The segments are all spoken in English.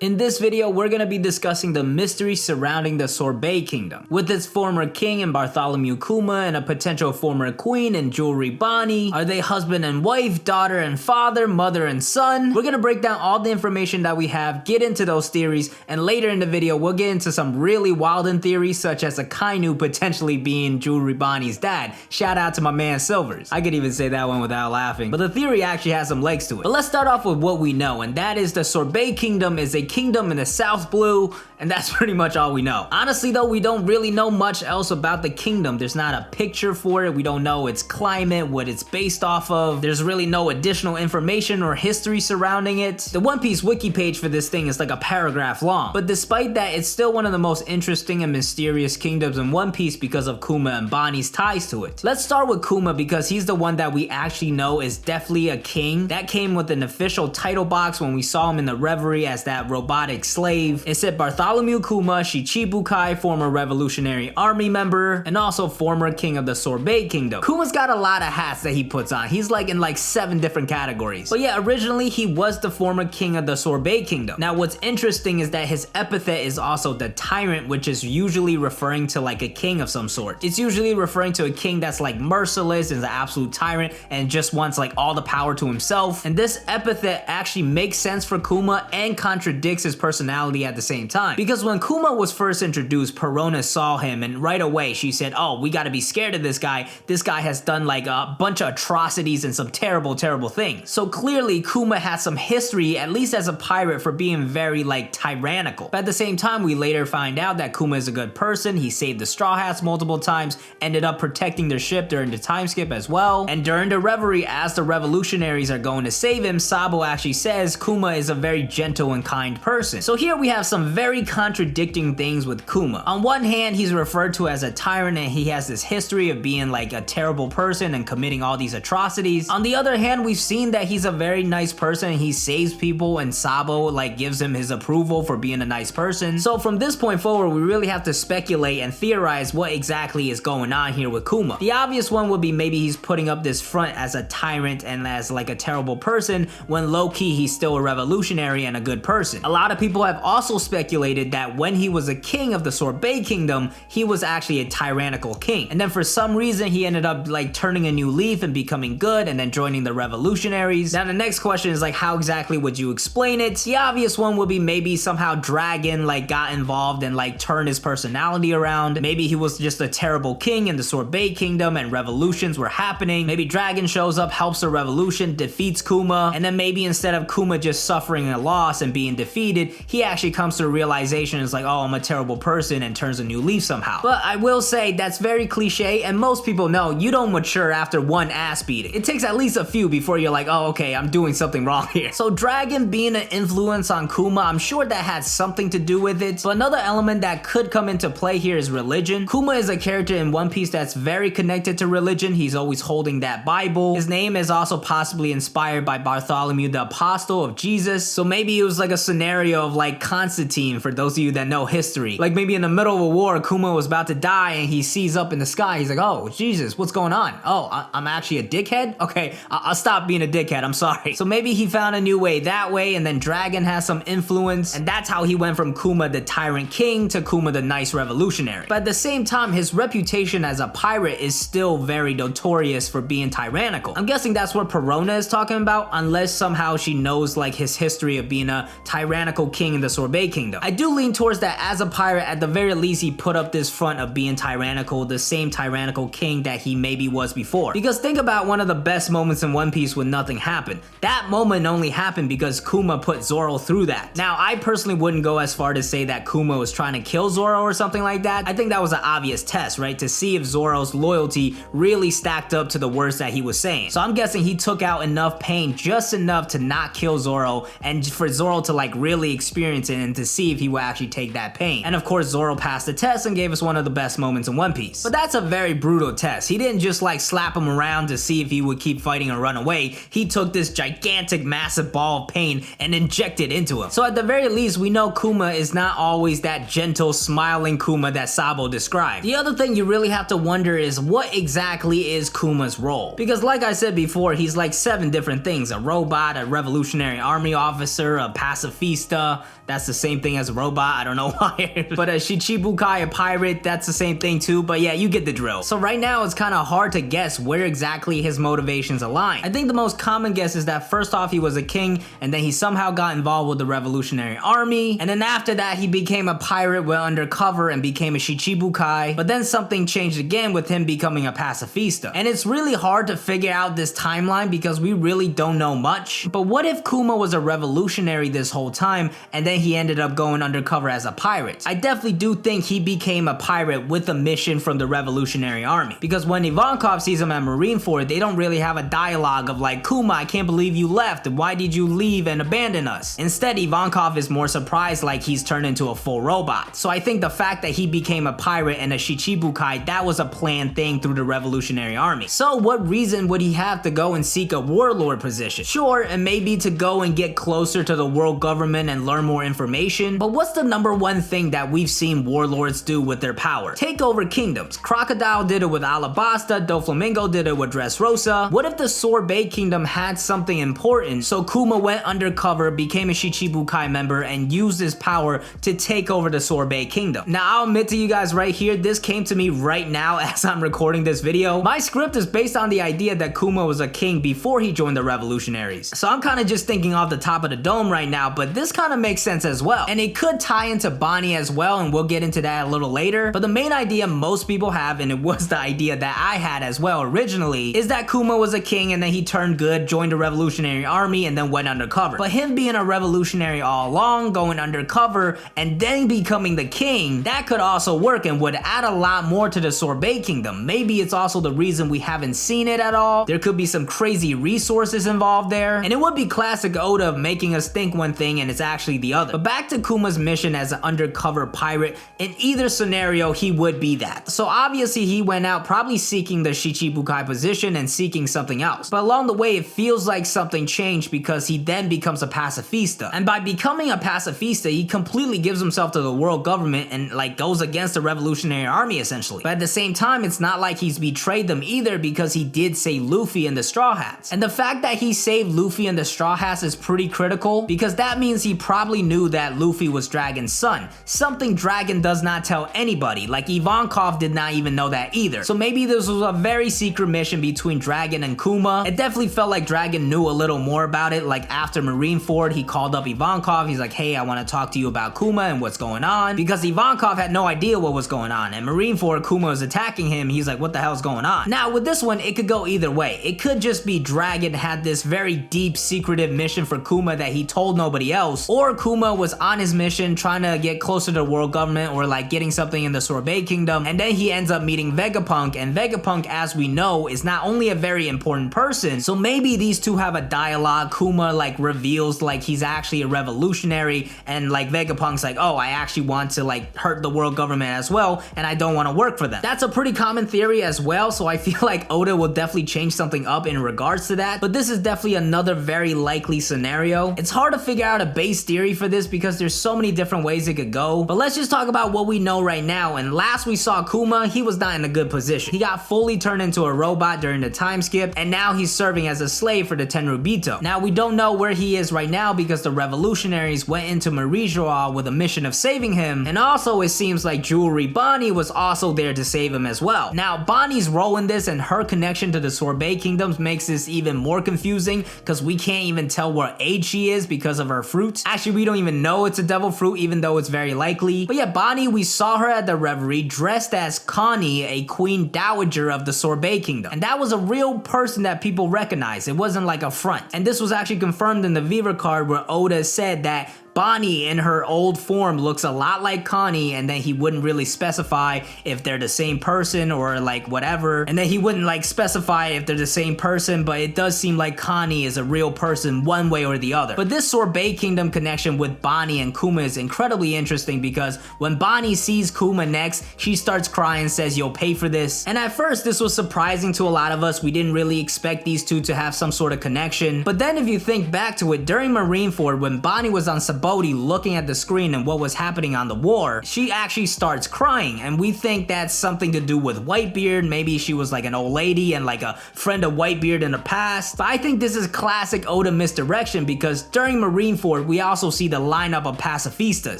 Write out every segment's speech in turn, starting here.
In this video, we're gonna be discussing the mystery surrounding the Sorbet Kingdom, with its former king in Bartholomew Kuma and a potential former queen in Jewelry Bani. Are they husband and wife, daughter and father, mother and son? We're gonna break down all the information that we have, get into those theories, and later in the video, we'll get into some really wild theories such as Akainu potentially being Jewelry Bani's dad. Shout out to my man Silvers. I could even say that one without laughing, but the theory actually has some legs to it. But let's start off with what we know, and that is the Sorbet Kingdom is a kingdom in the South Blue, and that's pretty much all we know. Honestly though, we don't really know much else about the kingdom. There's not a picture for it. We don't know its climate, what it's based off of. There's really no additional information or history surrounding it. The One Piece wiki page for this thing is like a paragraph long, but despite that, it's still one of the most interesting and mysterious kingdoms in One Piece because of Kuma and Bani's ties to it. Let's start with Kuma because he's the one that we actually know is definitely a king. That came with an official title box when we saw him in the Reverie as that robotic slave. It said Bartholomew Kuma, Shichibukai, former Revolutionary Army member, and also former king of the Sorbet Kingdom. Kuma's got a lot of hats that he puts on. He's like in like 7 different categories. But yeah, originally he was the former king of the Sorbet Kingdom. Now what's interesting is that his epithet is also the Tyrant, which is usually referring to like a king of some sort. It's usually referring to a king that's like merciless, is an absolute tyrant, and just wants like all the power to himself. And this epithet actually makes sense for Kuma and contradicts his personality at the same time. Because when Kuma was first introduced, Perona saw him and right away she said, oh, we gotta be scared of this guy. This guy has done like a bunch of atrocities and some terrible things. So clearly Kuma has some history, at least as a pirate, for being very like tyrannical. But at the same time, we later find out that Kuma is a good person. He saved the Straw Hats multiple times, ended up protecting their ship during the time skip as well. And during the Reverie, as the revolutionaries are going to save him, Sabo actually says Kuma is a very gentle and kind person. So here we have some very contradicting things with Kuma. On one hand, he's referred to as a tyrant and he has this history of being like a terrible person and committing all these atrocities. On the other hand, we've seen that he's a very nice person and he saves people, and Sabo like gives him his approval for being a nice person. So from this point forward, we really have to speculate and theorize what exactly is going on here with Kuma. The obvious one would be maybe he's putting up this front as a tyrant and as like a terrible person when low-key he's still a revolutionary and a good person. A lot of people have also speculated that when he was a king of the Sorbet Kingdom, he was actually a tyrannical king. And then for some reason, he ended up like turning a new leaf and becoming good and then joining the revolutionaries. Now the next question is like, how exactly would you explain it? The obvious one would be maybe somehow Dragon like got involved and like turned his personality around. Maybe he was just a terrible king in the Sorbet Kingdom and revolutions were happening. Maybe Dragon shows up, helps the revolution, defeats Kuma, and then maybe instead of Kuma just suffering a loss and being defeated, he actually comes to a realization and is like, oh, I'm a terrible person, and turns a new leaf somehow. But I will say that's very cliche, and most people know you don't mature after one ass beating. It takes at least a few before you're like, oh, okay, I'm doing something wrong here. So Dragon being an influence on Kuma, I'm sure that had something to do with it. But another element that could come into play here is religion. Kuma is a character in One Piece that's very connected to religion. He's always holding that Bible. His name is also possibly inspired by Bartholomew the Apostle of Jesus. So maybe it was like a scenario of like Constantine, for those of you that know history. Like maybe in the middle of a war, Kuma was about to die and he sees up in the sky. He's like, oh, Jesus, what's going on? Oh, I'm actually a dickhead? Okay, I'll stop being a dickhead. I'm sorry. So maybe he found a new way that way, and then Dragon has some influence, and that's how he went from Kuma the Tyrant King to Kuma the nice revolutionary. But at the same time, his reputation as a pirate is still very notorious for being tyrannical. I'm guessing that's what Perona is talking about, unless somehow she knows like his history of being a tyrannical king in the Sorbet Kingdom. I do lean towards that as a pirate, at the very least he put up this front of being tyrannical, the same tyrannical king that he maybe was before. Because think about one of the best moments in One Piece when nothing happened. That moment only happened because Kuma put Zoro through that. Now, I personally wouldn't go as far to say that Kuma was trying to kill Zoro or something like that. I think that was an obvious test, right? To see if Zoro's loyalty really stacked up to the words that he was saying. So I'm guessing he took out enough pain, just enough to not kill Zoro, and for Zoro to like really experience it and to see if he would actually take that pain. And of course, Zoro passed the test and gave us one of the best moments in One Piece. But that's a very brutal test. He didn't just like slap him around to see if he would keep fighting and run away. He took this gigantic, massive ball of pain and injected into him. So at the very least, we know Kuma is not always that gentle, smiling Kuma that Sabo described. The other thing you really have to wonder is what exactly is Kuma's role? Because like I said before, he's like 7 different things: a robot, a revolutionary army officer, a pacifist, pacifista. That's the same thing as a robot, I don't know why. But a Shichibukai, a pirate, that's the same thing too, but yeah, you get the drill. So right now it's kind of hard to guess where exactly his motivations align. I think the most common guess is that first off he was a king, and then he somehow got involved with the Revolutionary Army, and then after that he became a pirate, went undercover and became a Shichibukai, but then something changed again with him becoming a pacifista. And it's really hard to figure out this timeline because we really don't know much. But what if Kuma was a revolutionary this whole time and then he ended up going undercover as a pirate? I definitely do think he became a pirate with a mission from the Revolutionary Army, because when Ivankov sees him at Marineford, they don't really have a dialogue of like, Kuma, I can't believe you left, why did you leave and abandon us? Instead, Ivankov is more surprised, like he's turned into a full robot. So I think the fact that he became a pirate and a Shichibukai, that was a planned thing through the Revolutionary Army. So what reason would he have to go and seek a warlord position? Sure, and maybe to go and get closer to the world government and learn more information, but what's the number one thing that we've seen warlords do with their power? Take over kingdoms. Crocodile did it with Alabasta, Doflamingo did it with Dressrosa. What if the Sorbet Kingdom had something important, so Kuma went undercover, became a Shichibukai member, and used his power to take over the Sorbet Kingdom? Now, I'll admit to you guys right here, this came to me right now as I'm recording this video. My script is based on the idea that Kuma was a king before he joined the revolutionaries. So I'm kind of just thinking off the top of the dome right now, but this kind of makes sense as well. And it could tie into Bonnie as well, and we'll get into that a little later. But the main idea most people have, and it was the idea that I had as well originally, is that Kuma was a king and then he turned good, joined the Revolutionary Army, and then went undercover. But him being a revolutionary all along, going undercover, and then becoming the king, that could also work and would add a lot more to the Sorbet Kingdom. Maybe it's also the reason we haven't seen it at all. There could be some crazy resources involved there, and it would be classic Oda of making us think one thing and it's actually the other. But back to Kuma's mission as an undercover pirate, in either scenario he would be that. So obviously he went out probably seeking the Shichibukai position and seeking something else. But along the way it feels like something changed because he then becomes a pacifista. And by becoming a pacifista, he completely gives himself to the world government and like goes against the Revolutionary Army essentially. But at the same time, it's not like he's betrayed them either, because he did save Luffy and the Straw Hats. And the fact that he saved Luffy and the Straw Hats is pretty critical, because that means he probably knew that Luffy was Dragon's son. Something Dragon does not tell anybody, like Ivankov did not even know that either. So maybe this was a very secret mission between Dragon and Kuma. It definitely felt like Dragon knew a little more about it, like after Marineford he called up Ivankov, he's like, hey, I want to talk to you about Kuma and what's going on, because Ivankov had no idea what was going on, and Marineford, Kuma was attacking him, he's like, what the hell's going on? Now with this one, it could go either way. It could just be Dragon had this very deep secretive mission for Kuma that he told nobody else, or Kuma was on his mission trying to get closer to the world government or like getting something in the Sorbet Kingdom, and then he ends up meeting Vegapunk, and Vegapunk, as we know, is not only a very important person, so maybe these two have a dialogue. Kuma like reveals like he's actually a revolutionary, and like Vegapunk's like, oh, I actually want to like hurt the world government as well, and I don't want to work for them. That's a pretty common theory as well, so I feel like Oda will definitely change something up in regards to that, but this is definitely another very likely scenario. It's hard to figure out a base theory for this because there's so many different ways it could go, but let's just talk about what we know right now. And last we saw Kuma, he was not in a good position. He got fully turned into a robot during the time skip, and now he's serving as a slave for the Tenryubito. Now we don't know where he is right now because the revolutionaries went into Marijoa with a mission of saving him, and also it seems like Jewelry Bonnie was also there to save him as well. Now Bonnie's role in this and her connection to the Sorbet Kingdoms makes this even more confusing because we can't even tell what age she is because of her fruits. Actually, we don't even know it's a devil fruit, even though it's very likely. But yeah, Bonnie, we saw her at the Reverie dressed as Connie, a queen dowager of the Sorbet Kingdom, and that was a real person that people recognized. It wasn't like a front, and this was actually confirmed in the Viva card where Oda said that Bonnie in her old form looks a lot like Connie, and then he wouldn't really specify if they're the same person or like whatever, and then he wouldn't like specify if they're the same person, but it does seem like Connie is a real person one way or the other. But this Sorbet Kingdom connection with Bonnie and Kuma is incredibly interesting because when Bonnie sees Kuma next, she starts crying and says, you'll pay for this. And at first this was surprising to a lot of us. We didn't really expect these two to have some sort of connection, but then if you think back to it, during Marineford when Bonnie was on Bodhi looking at the screen and what was happening on the war, she actually starts crying, and we think that's something to do with Whitebeard. Maybe she was like an old lady and like a friend of Whitebeard in the past. But I think this is classic Oda misdirection, because during Marineford we also see the lineup of pacifistas.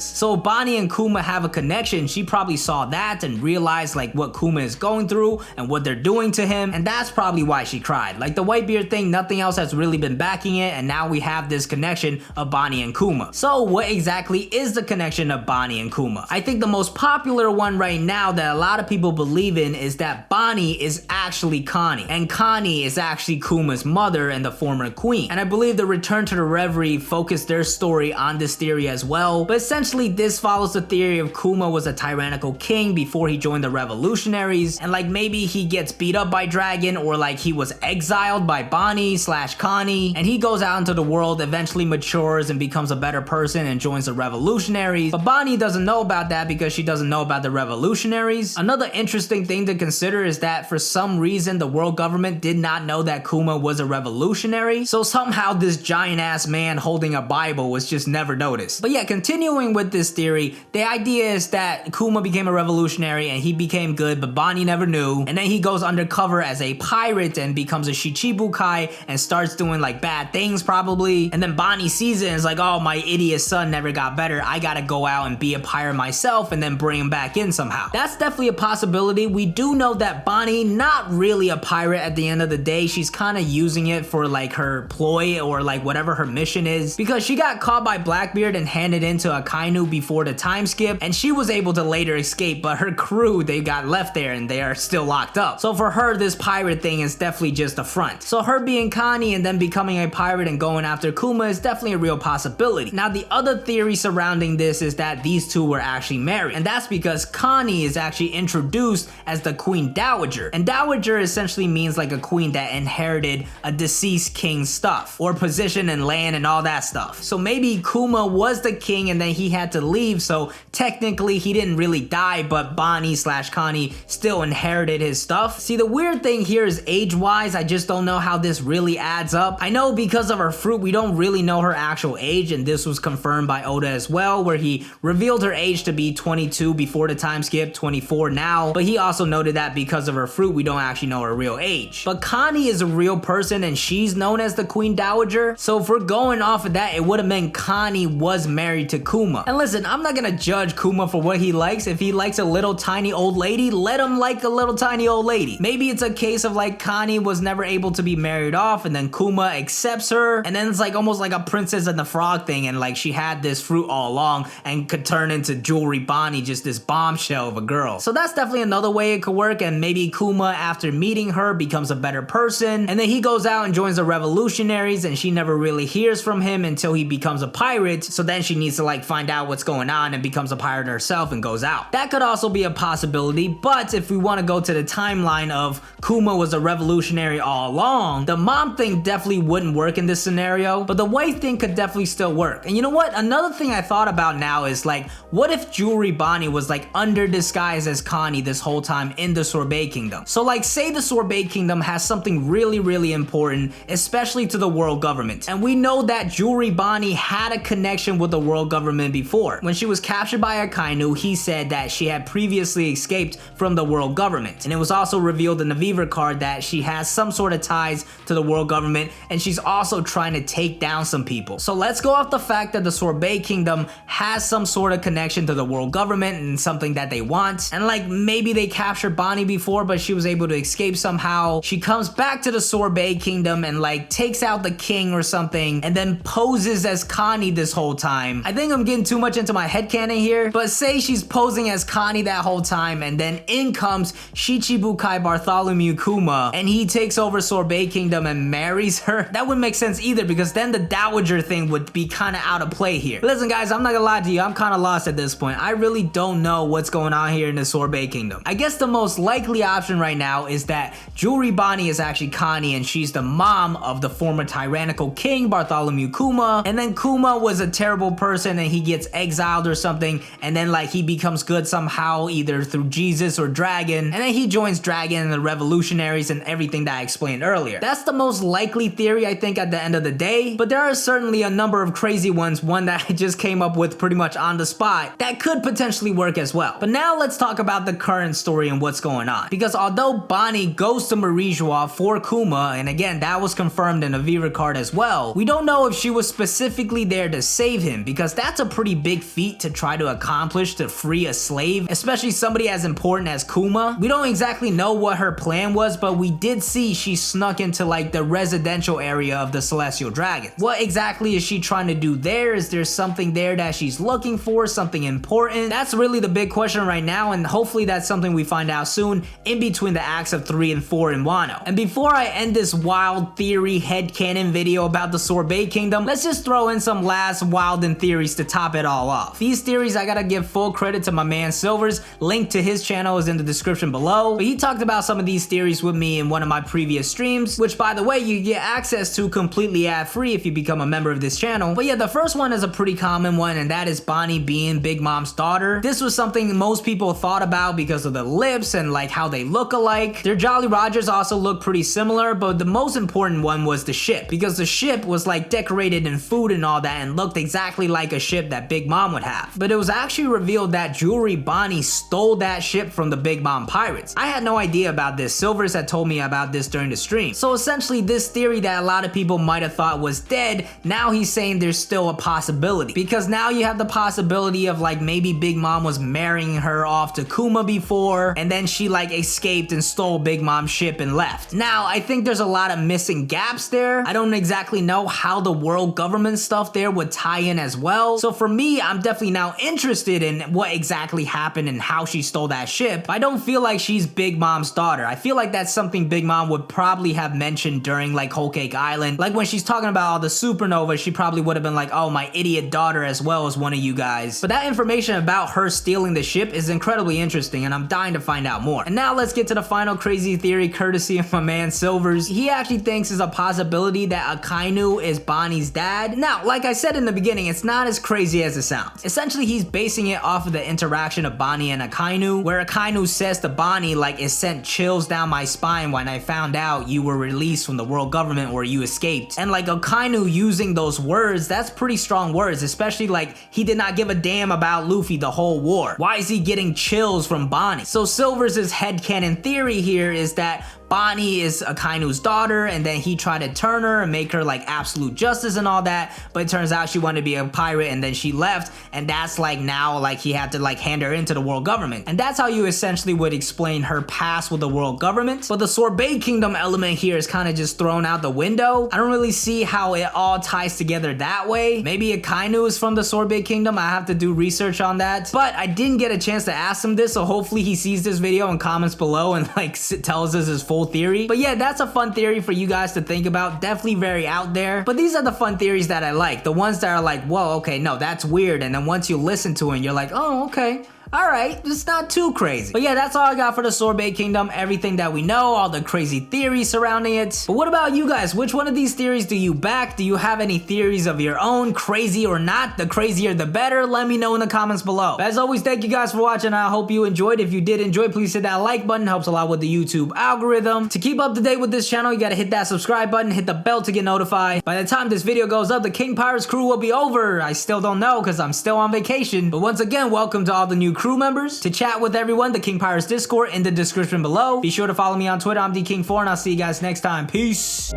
So if Bonnie and Kuma have a connection, she probably saw that and realized like what Kuma is going through and what they're doing to him, and that's probably why she cried. Like the Whitebeard thing, nothing else has really been backing it, and now we have this connection of Bonnie and Kuma. So what exactly is the connection of Bonnie and Kuma? I think the most popular one right now that a lot of people believe in is that Bonnie is actually Connie, and Connie is actually Kuma's mother and the former queen. And I believe the Return to the Reverie focused their story on this theory as well, but essentially this follows the theory of Kuma was a tyrannical king before he joined the revolutionaries, and like maybe he gets beat up by Dragon, or like he was exiled by Bonnie / Connie, and he goes out into the world, eventually matures and becomes a better person and joins the revolutionaries. But Bonnie doesn't know about that because she doesn't know about the revolutionaries. Another interesting thing to consider is that for some reason the world government did not know that Kuma was a revolutionary, so somehow this giant ass man holding a Bible was just never noticed. But yeah, continuing with this theory, the idea is that Kuma became a revolutionary and he became good, but Bonnie never knew, and then he goes undercover as a pirate and becomes a Shichibukai and starts doing like bad things probably, and then Bonnie sees it and is like, oh, my idiot son never got better, I gotta go out and be a pirate myself and then bring him back in somehow. That's definitely a possibility. We do know that Bonnie not really a pirate at the end of the day, she's kind of using it for like her ploy or like whatever her mission is, because she got caught by Blackbeard and handed into Akainu before the time skip, and she was able to later escape, but her crew, they got left there and they are still locked up. So for her, this pirate thing is definitely just a front. So her being Connie and then becoming a pirate and going after Kuma is definitely a real possibility. Now the other theory surrounding this is that these two were actually married, and that's because Connie is actually introduced as the Queen Dowager, and Dowager essentially means like a queen that inherited a deceased king's stuff or position and land and all that stuff. So maybe Kuma was the king and then he had to leave, so technically he didn't really die, but Bonnie / Connie still inherited his stuff. See, the weird thing here is age-wise, I just don't know how this really adds up. I know because of her fruit, we don't really know her actual age, and this was confirmed by Oda as well, where he revealed her age to be 22 before the time skip, 24 now, but he also noted that because of her fruit, we don't actually know her real age. But Connie is a real person and she's known as the Queen Dowager, so if we're going off of that, it would have meant Connie was married to Kuma. And listen, I'm not gonna judge Kuma for what he likes. If he likes a little tiny old lady, let him like a little tiny old lady. Maybe it's a case of like Connie was never able to be married off and then Kuma accepts her, and then it's like almost like a Princess and the Frog thing, and like she had this fruit all along and could turn into Jewelry Bonnie, just this bombshell of a girl. So that's definitely another way it could work, and maybe Kuma after meeting her becomes a better person, and then he goes out and joins the revolutionaries and she never really hears from him until he becomes a pirate, so then she needs to like find out what's going on and becomes a pirate herself and goes out. That could also be a possibility, but if we want to go to the timeline of Kuma was a revolutionary all along, the mom thing definitely wouldn't work in this scenario, but the wife thing could definitely still work. And you know what? Another thing I thought about now is like, what if Jewelry Bonnie was like under disguise as Connie this whole time in the Sorbet Kingdom? So like say the Sorbet Kingdom has something really important, especially to the world government. And we know that Jewelry Bonnie had a connection with the world government before. When she was captured by Akainu, he said that she had previously escaped from the world government. And it was also revealed in the Viver card that she has some sort of ties to the world government, and she's also trying to take down some people. So let's go off the fact that the Sorbet Kingdom has some sort of connection to the world government and something that they want. And like maybe they captured Bonnie before, but she was able to escape somehow. She comes back to the Sorbet Kingdom and like takes out the king or something, and then poses as Connie this whole time. I think I'm getting too much into my headcanon here, but say she's posing as Connie that whole time, and then in comes Shichibukai Bartholomew Kuma, and he takes over Sorbet Kingdom and marries her. That wouldn't make sense either, because then the Dowager thing would be kind of out of play here. Listen guys, I'm not gonna lie to you, I'm kind of lost at this point. I really don't know what's going on here in the Sorbet Kingdom. I guess the most likely option right now is that Jewelry Bonnie is actually Connie, and she's the mom of the former tyrannical king Bartholomew Kuma, and then Kuma was a terrible person and he gets exiled or something, and then like he becomes good somehow either through Jesus or Dragon, and then he joins Dragon and the revolutionaries and everything that I explained earlier. That's the most likely theory I think at the end of the day, but there are certainly a number of crazy ones ones, one that I just came up with pretty much on the spot, that could potentially work as well. But now let's talk about the current story and what's going on. Because although Bonnie goes to Marie Joie for Kuma, and again, that was confirmed in a Viva card as well, we don't know if she was specifically there to save him, because that's a pretty big feat to try to accomplish, to free a slave, especially somebody as important as Kuma. We don't exactly know what her plan was, but we did see she snuck into like the residential area of the Celestial Dragons. What exactly is she trying to do there? Is there something there that she's looking for, something important? That's really the big question right now, and hopefully that's something we find out soon in between the acts of 3 and 4 in Wano. And before I end this wild theory headcanon video about the Sorbet Kingdom, let's just throw in some last wild and theories to top it all off. These theories, I gotta give full credit to my man Silvers. Link to his channel is in the description below. But he talked about some of these theories with me in one of my previous streams, which by the way, you get access to completely ad-free if you become a member of this channel. But yeah, the first one is a pretty common one, and that is Bonnie being Big Mom's daughter. This was something most people thought about because of the lips and like how they look alike. Their Jolly Rogers also look pretty similar, but the most important one was the ship, because the ship was like decorated in food and all that and looked exactly like a ship that Big Mom would have. But it was actually revealed that Jewelry Bonnie stole that ship from the Big Mom pirates. I had no idea about this. Silvers had told me about this during the stream. So essentially this theory that a lot of people might have thought was dead, now he's saying there's still a possibility, because now you have the possibility of like maybe Big Mom was marrying her off to Kuma before, and then she like escaped and stole Big Mom's ship and left. Now I think there's a lot of missing gaps there. I don't exactly know how the world government stuff there would tie in as well. So for me, I'm definitely now interested in what exactly happened and how she stole that ship. I don't feel like she's Big Mom's daughter. I feel like that's something Big Mom would probably have mentioned during like Whole Cake Island. Like when she's talking about all the supernovas, she probably would have been like, oh, my idiot daughter as well as one of you guys. But that information about her stealing the ship is incredibly interesting, and I'm dying to find out more. And now let's get to the final crazy theory courtesy of my man Silvers. He actually thinks it's a possibility that Akainu is Bonnie's dad. Now, like I said in the beginning, it's not as crazy as it sounds. Essentially, he's basing it off of the interaction of Bonnie and Akainu, where Akainu says to Bonnie, like, it sent chills down my spine when I found out you were released from the world government where you escaped. And like Akainu using those words, that's pretty strong words, especially like he did not give a damn about Luffy the whole war. Why is he getting chills from Bonnie? So Silvers' headcanon theory here is that Bonnie is Akainu's daughter, and then he tried to turn her and make her like absolute justice and all that, but it turns out she wanted to be a pirate and then she left, and that's like now like he had to like hand her into the world government. And that's how you essentially would explain her past with the world government. But the Sorbet Kingdom element here is kind of just thrown out the window. I don't really see how it all ties together that way. Maybe Akainu is from the Sorbet Kingdom. I have to do research on that. But I didn't get a chance to ask him this, so hopefully he sees this video and comments below and like tells us his full theory. But yeah, that's a fun theory for you guys to think about. Definitely very out there. But these are the fun theories that I like. The ones that are like, whoa, okay, no, that's weird. And then once you listen to it, you're like, oh, okay. Alright, it's not too crazy. But yeah, that's all I got for the Sorbet Kingdom. Everything that we know, all the crazy theories surrounding it. But what about you guys? Which one of these theories do you back? Do you have any theories of your own, crazy or not? The crazier the better. Let me know in the comments below. But as always, thank you guys for watching. I hope you enjoyed. If you did enjoy, please hit that like button. Helps a lot with the YouTube algorithm. To keep up to date with this channel, you gotta hit that subscribe button, hit the bell to get notified. By the time this video goes up, the King Pirates crew will be over. I still don't know because I'm still on vacation. But once again, welcome to all the new crew members. To chat with everyone, the King Pirates Discord in the description below. Be sure to follow me on Twitter. I'm DKing4, and I'll see you guys next time. Peace.